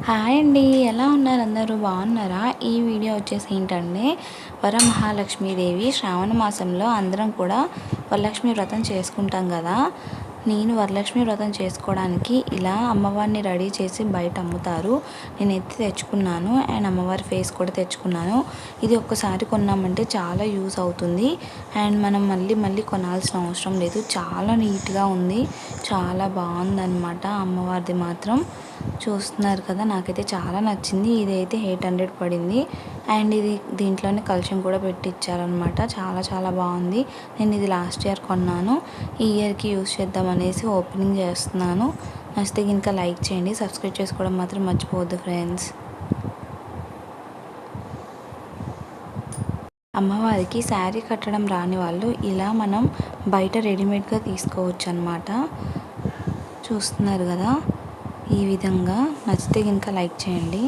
Hi అండి. ఎలా ఉన్నారు అందరూ? బాగున్నారా? ఈ వీడియో వచ్చేసి ఏంటంటే వరమహాలక్ష్మీదేవి శ్రావణ మాసంలో అందరం కూడా వరలక్ష్మి వ్రతం చేసుకుంటాం కదా. నేను వరలక్ష్మి వ్రతం చేసుకోవడానికి ఇలా అమ్మవారిని రెడీ చేసి బయట అమ్ముతారు. నేనైతే తెచ్చుకున్నాను అండ్ అమ్మవారి ఫేస్ కూడా తెచ్చుకున్నాను. ఇది ఒక్కసారి కొన్నామంటే చాలా యూస్ అవుతుంది అండ్ మనం మళ్ళీ మళ్ళీ కొనాల్సిన అవసరం లేదు. చాలా నీట్గా ఉంది, చాలా బాగుందన్నమాట. అమ్మవారిది మాత్రం చూస్తున్నారు కదా, నాకైతే చాలా నచ్చింది. ఇదైతే 800 పడింది అండ్ ఇది దీంట్లోనే కలశం కూడా పెట్టి ఇచ్చారనమాట. చాలా చాలా బాగుంది. నేను ఇది లాస్ట్ ఇయర్ కొన్నాను, ఈ ఇయర్కి యూస్ చేద్దాం అనేసి ఓపెనింగ్ చేస్తున్నాను. నచ్చితే ఇంకా లైక్ చేయండి, సబ్స్క్రైబ్ చేసుకోవడం మాత్రం మర్చిపోవద్దు ఫ్రెండ్స్. అమ్మవారికి శారీ కట్టడం రాని వాళ్ళు ఇలా మనం బయట రెడీమేడ్గా తీసుకోవచ్చు అన్నమాట. చూస్తున్నారు కదా, ఈ విధంగా. నచ్చితే ఇంకా లైక్ చేయండి.